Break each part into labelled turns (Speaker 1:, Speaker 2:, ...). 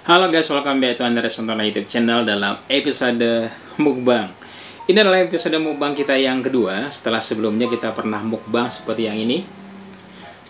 Speaker 1: Halo guys, welcome back to Andres Sontola YouTube channel dalam episode mukbang. Ini adalah episode mukbang kita yang kedua setelah sebelumnya kita pernah mukbang seperti yang ini.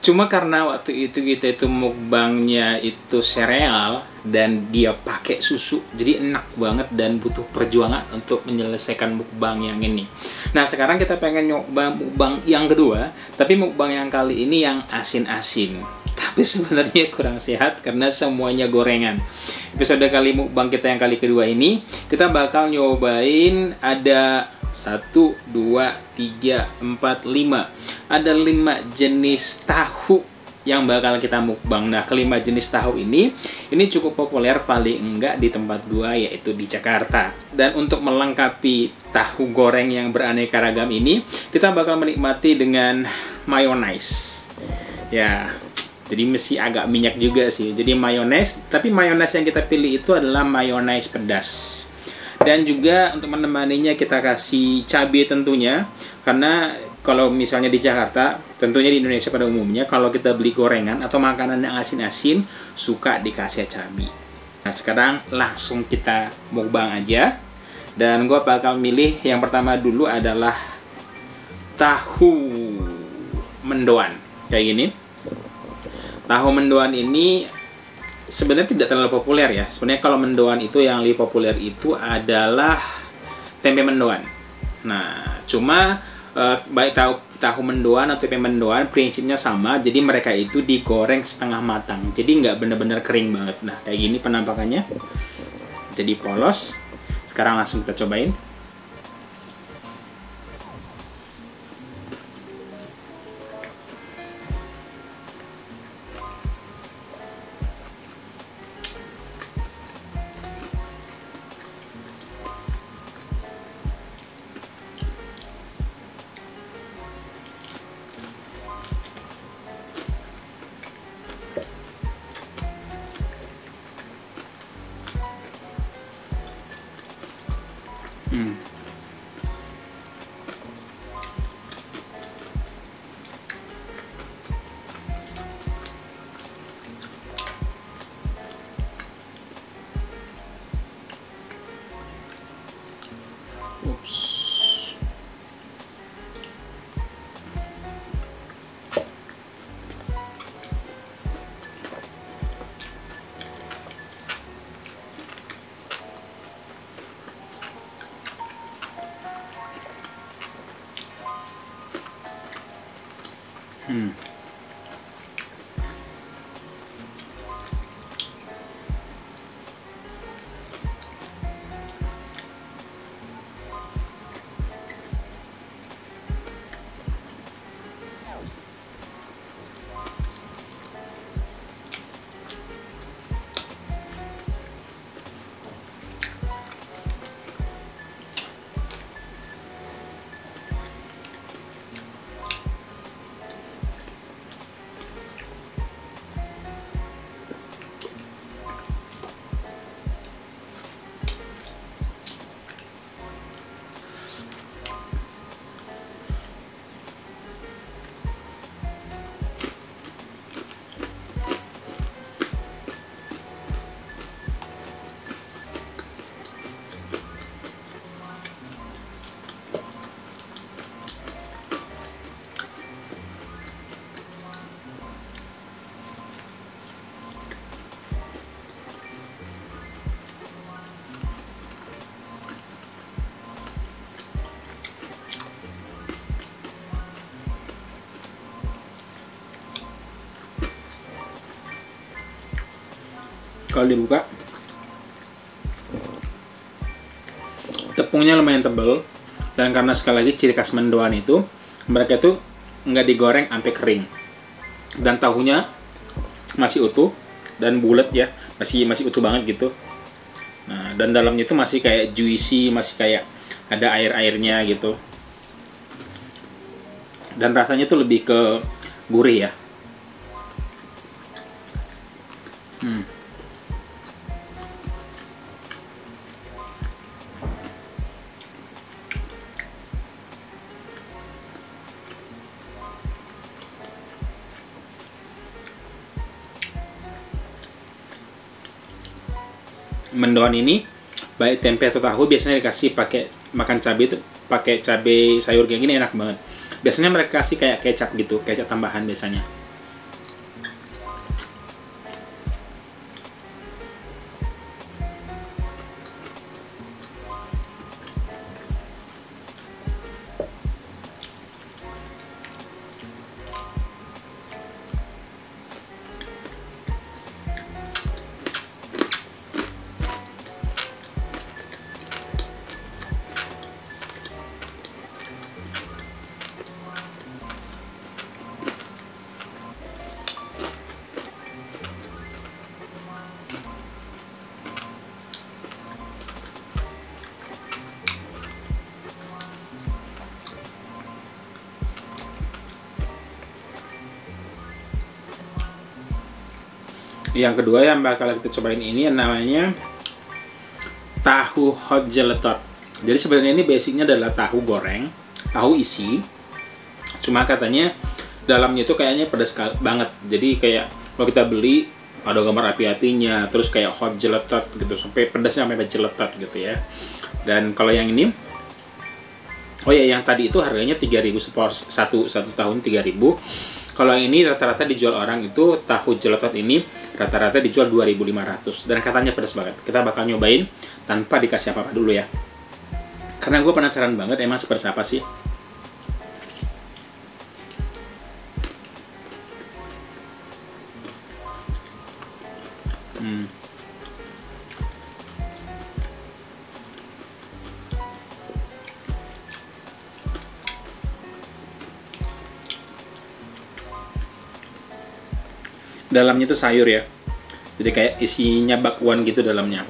Speaker 1: Cuma karena waktu itu kita itu mukbangnya itu sereal dan dia pakai susu, jadi enak banget dan butuh perjuangan untuk menyelesaikan mukbang yang ini. Nah sekarang kita pengen nyoba mukbang yang kedua, tapi mukbang yang kali ini yang asin-asin. Tapi sebenarnya kurang sehat karena semuanya gorengan. Episode kali mukbang kita yang kali kedua ini, kita bakal nyobain ada 1, 2, 3, 4, 5. Ada 5 jenis tahu yang bakal kita mukbang. Nah, kelima jenis tahu ini cukup populer paling enggak di tempat gua, yaitu di Jakarta. Dan untuk melengkapi tahu goreng yang beraneka ragam ini, kita bakal menikmati dengan mayonaise. Ya, jadi mesti agak minyak juga sih. Jadi mayonaise, tapi mayonaise yang kita pilih itu adalah mayonaise pedas. Dan juga untuk menemaninya kita kasih cabai tentunya. Karena kalau misalnya di Jakarta, tentunya di Indonesia pada umumnya, kalau kita beli gorengan atau makanan yang asin-asin, suka dikasih cabai. Nah sekarang langsung kita mukbang aja. Dan gue bakal milih yang pertama dulu adalah tahu mendoan. Kayak gini. Tahu mendoan ini sebenarnya tidak terlalu populer ya. Sebenarnya kalau mendoan itu yang lebih populer itu adalah tempe mendoan. Nah, cuma baik tahu mendoan atau tempe mendoan prinsipnya sama. Jadi mereka itu digoreng setengah matang. Jadi nggak benar-benar kering banget. Nah, kayak gini penampakannya. Jadi polos. Sekarang langsung kita cobain. Ups. Kalau dibuka, tepungnya lumayan tebal, dan karena sekali lagi ciri khas mendoan itu mereka itu nggak digoreng sampai kering, dan tahunya masih utuh dan bulat ya, masih utuh banget gitu. Nah, dan dalamnya itu masih kayak juicy, masih kayak ada air-airnya gitu, dan rasanya tuh lebih ke gurih ya. mendoan ini baik tempe atau tahu biasanya dikasih pakai makan cabai itu pakai cabai sayur kayak gini enak banget. Biasanya mereka kasih kayak kecap gitu, kecap tambahan biasanya. Yang kedua yang bakal kita cobain ini namanya tahu hot gelatot. Jadi sebenarnya ini basicnya adalah tahu goreng, tahu isi. Cuma katanya dalamnya itu kayaknya pedas banget. Jadi kayak kalau kita beli ada gambar api-apinya, terus kayak hot gelatot gitu, sampai pedasnya sampai gelatot gitu ya. Dan kalau yang ini, oh ya yang tadi itu harganya 3.000 satu tahun 3.000. Kalau yang ini rata-rata dijual orang itu tahu gelatot ini rata-rata dijual 2.500 dan katanya pedas banget. Kita bakal nyobain tanpa dikasih apa-apa dulu ya. Karena gue penasaran banget emang sepedas apa sih. Dalamnya itu sayur ya, jadi kayak isinya bakwan gitu dalamnya.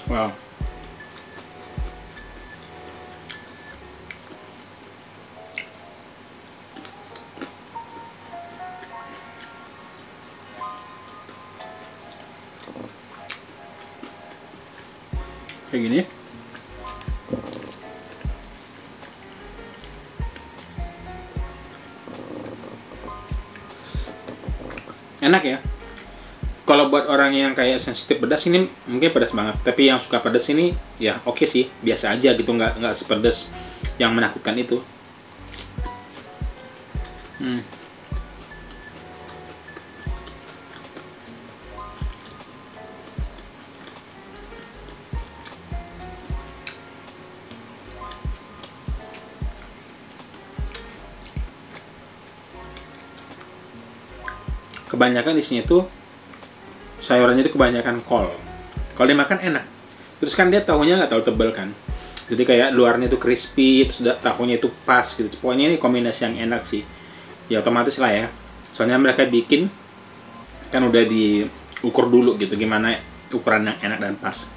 Speaker 1: Wow. Kayak gini. Enak ya. Kalau buat orang yang kayak sensitif pedas ini mungkin pedas banget. Tapi yang suka pedas ini ya oke sih, biasa aja gitu, nggak sepedas yang menakutkan itu. Kebanyakan isinya tuh sayurannya itu kebanyakan kol. Kalau dimakan enak. Terus kan dia tahunya nggak terlalu tebal kan. Jadi kayak luarnya itu crispy, terus tahunya itu pas gitu. Pokoknya ini kombinasi yang enak sih. Ya otomatis lah ya. Soalnya mereka bikin kan udah diukur dulu gitu gimana ukuran yang enak dan pas.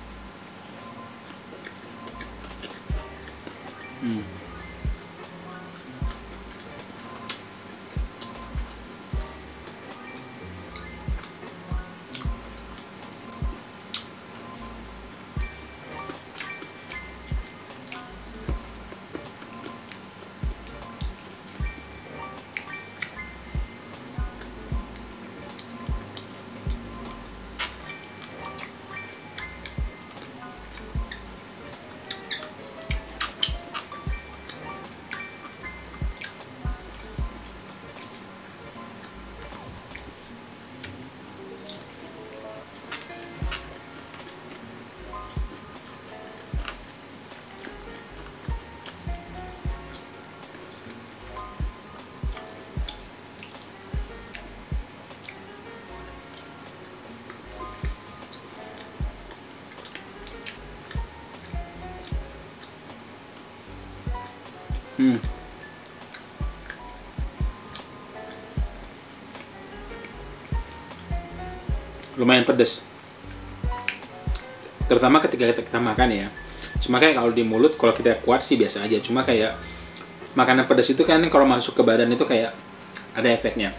Speaker 1: Lumayan pedas, terutama ketika kita makan ya. Cuma kayak kalau di mulut kalau kita kuat sih biasa aja. Cuma kayak makanan pedas itu kan kalau masuk ke badan itu kayak ada efeknya.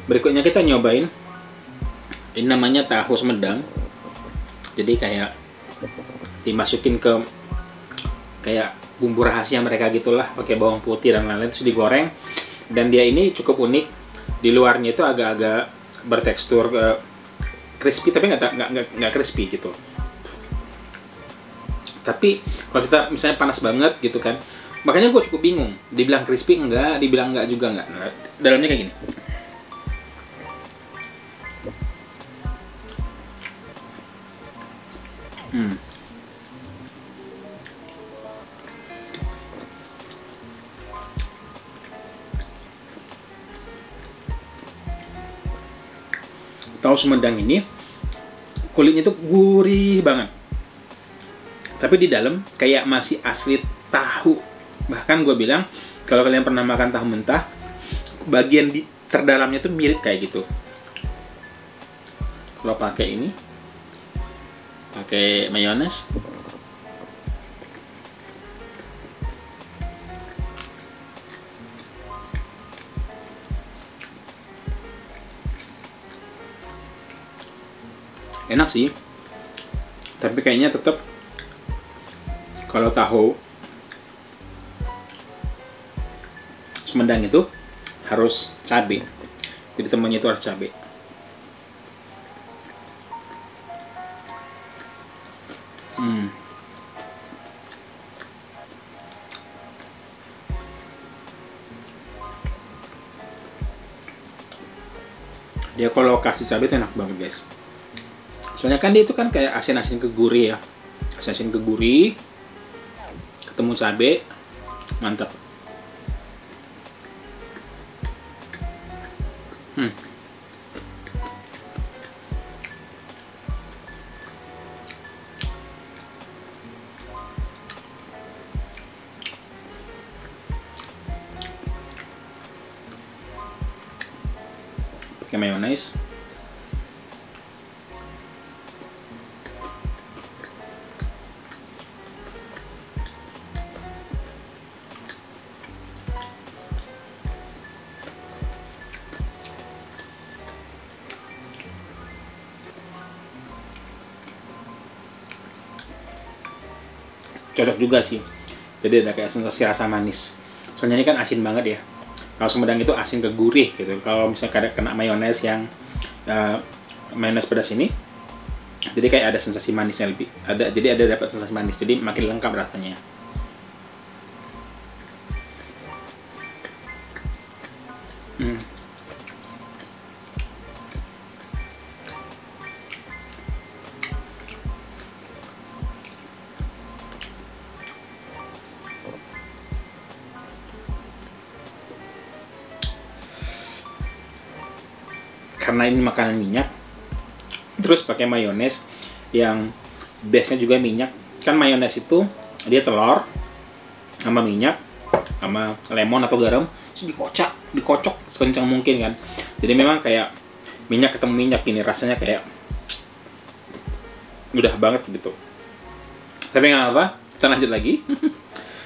Speaker 1: Berikutnya kita nyobain ini namanya tahu Sumedang. Jadi kayak dimasukin ke kayak bumbu rahasia mereka gitulah, pakai bawang putih dan lain-lain, terus digoreng. Dan dia ini cukup unik, di luarnya itu agak-agak bertekstur crispy, tapi nggak crispy gitu. Tapi kalau kita misalnya panas banget gitu kan, makanya gue cukup bingung, dibilang crispy enggak, dibilang enggak juga enggak. Nah, dalamnya kayak gini. Tahu Sumedang ini kulitnya tuh gurih banget, tapi di dalam kayak masih asli tahu. Bahkan gue bilang kalau kalian pernah makan tahu mentah, bagian di terdalamnya tuh mirip kayak gitu. Kalau pakai ini, pakai mayones, enak sih, tapi kayaknya tetap kalau tahu Sumedang itu harus cabai, jadi temannya itu harus cabai. Dia kalau kasih cabai itu enak banget guys. Soalnya kan dia itu kan kayak asin-asin ke gurih ya, asin-asin ke gurih, ketemu cabai, mantap. Pakai mayones. Cocok juga sih, jadi ada kayak sensasi rasa manis. Soalnya ini kan asin banget ya, kalau Sumedang itu asin ke gurih gitu. Kalau misalnya kena mayones yang mayones pedas ini, jadi kayak ada sensasi manisnya lebih ada, jadi ada dapat sensasi manis, jadi makin lengkap rasanya. Karena ini makanan minyak, terus pakai mayones yang base-nya juga minyak. Kan mayones itu dia telur sama minyak sama lemon atau garam, terus dikocok sekencang mungkin kan. Jadi memang kayak minyak ketemu minyak, ini rasanya kayak udah banget gitu. Tapi nggak apa, kita lanjut lagi.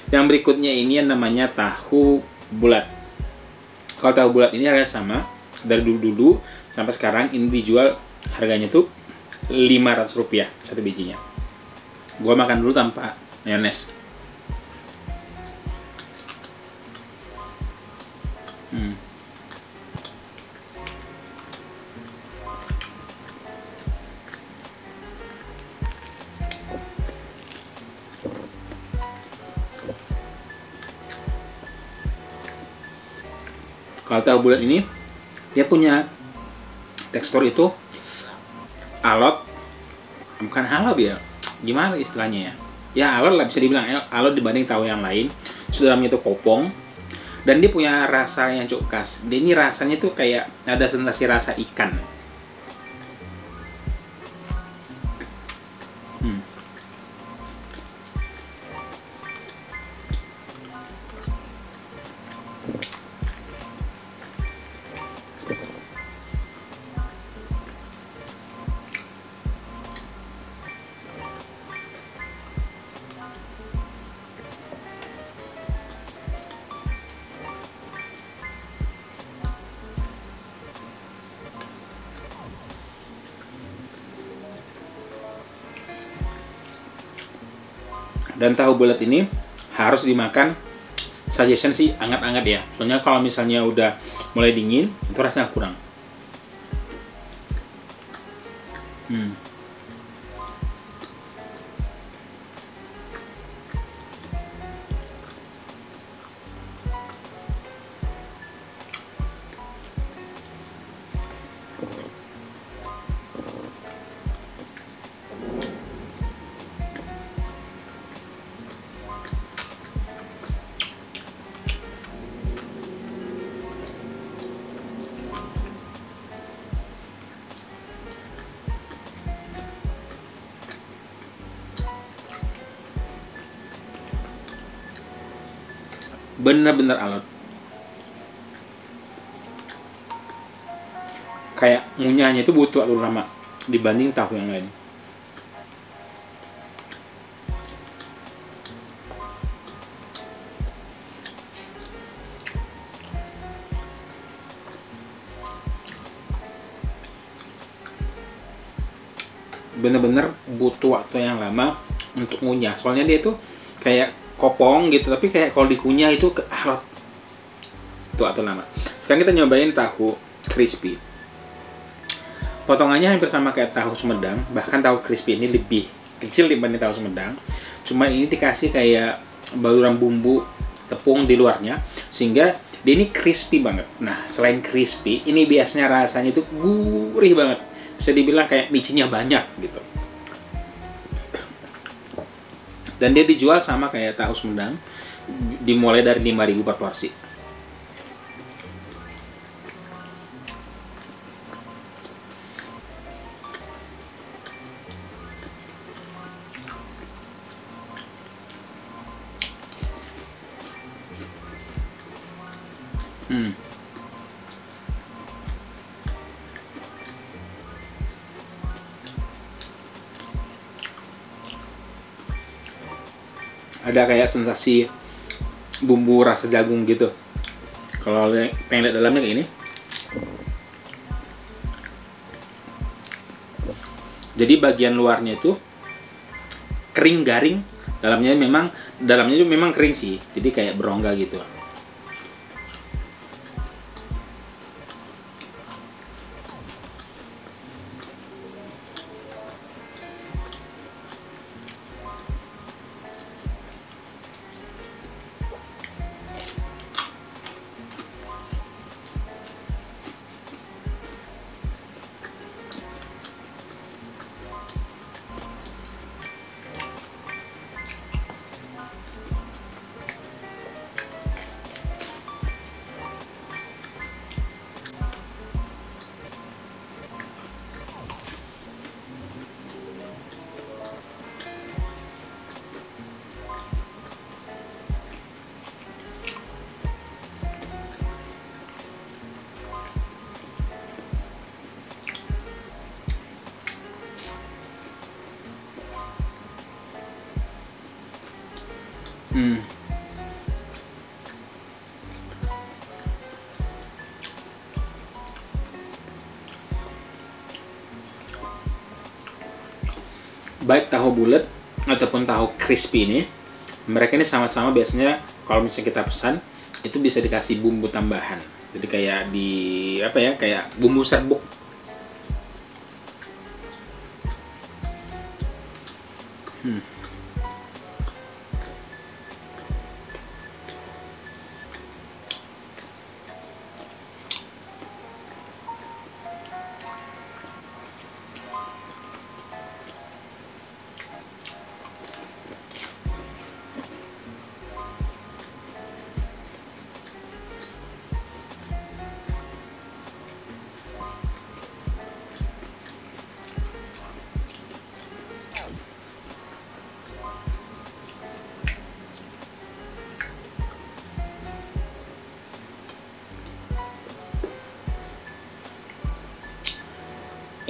Speaker 1: Yang berikutnya ini yang namanya tahu bulat. Kalau tahu bulat ini harganya sama dari dulu sampai sekarang. Ini dijual harganya tuh Rp500 satu bijinya. Gua makan dulu tanpa mayones. Kalau tahu bulat ini, dia punya tekstur itu alot, bukan halal ya, gimana istilahnya ya? Ya alot lah, bisa dibilang alot dibanding tahu yang lain. Dalamnya itu kopong, dan dia punya rasa yang cukup khas. Dia ini rasanya tuh kayak ada sensasi rasa ikan. Dan tahu bulat ini harus dimakan, suggestion sih anget-anget ya. Soalnya kalau misalnya udah mulai dingin, itu rasanya kurang. Bener-bener alot. Kayak ngunyahnya itu butuh waktu lama dibanding tahu yang lain. Bener-bener butuh waktu yang lama untuk ngunyah. Soalnya dia tuh kayak kopong gitu, tapi kayak kalau dikunyah itu alot. Itu waktu lama. Sekarang kita nyobain tahu crispy. Potongannya hampir sama kayak tahu Sumedang, bahkan tahu crispy ini lebih kecil dibanding tahu Sumedang. Cuma ini dikasih kayak baluran bumbu tepung di luarnya, sehingga dia ini crispy banget. Nah, selain crispy, ini biasanya rasanya itu gurih banget. Bisa dibilang kayak micinnya banyak gitu. Dan dia dijual sama kayak tahu Sumedang, dimulai dari 5.000 per porsi. Ada kayak sensasi bumbu rasa jagung gitu. Kalau pengen lihat dalamnya kayak ini. Jadi bagian luarnya itu kering garing, dalamnya memang kering sih. Jadi kayak berongga gitu. Baik tahu bulat ataupun tahu crispy ini, mereka ini sama-sama biasanya kalau misalnya kita pesan itu bisa dikasih bumbu tambahan. Jadi kayak di apa ya, kayak bumbu serbuk.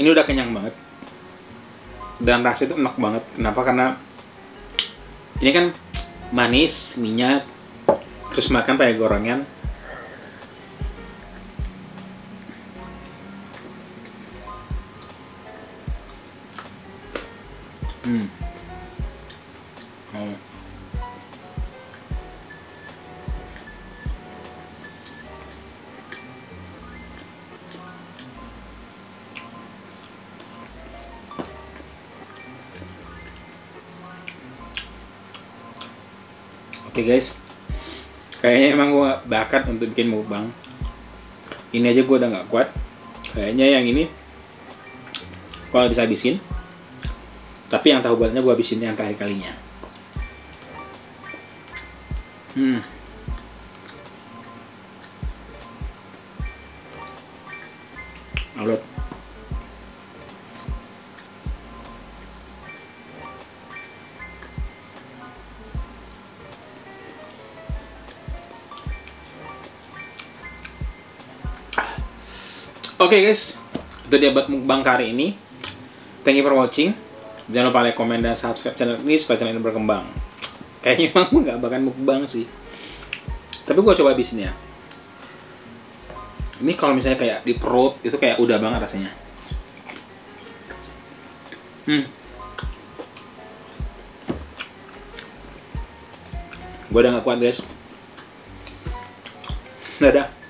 Speaker 1: Ini udah kenyang banget dan rasanya itu enak banget. Kenapa? Karena ini kan manis, minyak, terus makan pakai gorengan. Oh. Oke guys, kayaknya emang gue bakat untuk bikin mukbang. Ini aja gue udah nggak kuat. Kayaknya yang ini gue bisa habisin. Tapi yang tahu buatnya gue habisin yang terakhir kalinya. Alot. Oke guys, itu dia buat mukbang kali ini. Thank you for watching. Jangan lupa like, komen, dan subscribe channel ini supaya channel ini berkembang. Kayaknya emang gue gak bakal mukbang sih. Tapi gue coba habisin ya. Ini kalau misalnya kayak di perut, itu kayak udah banget rasanya. Gue udah gak kuat guys. Dadah.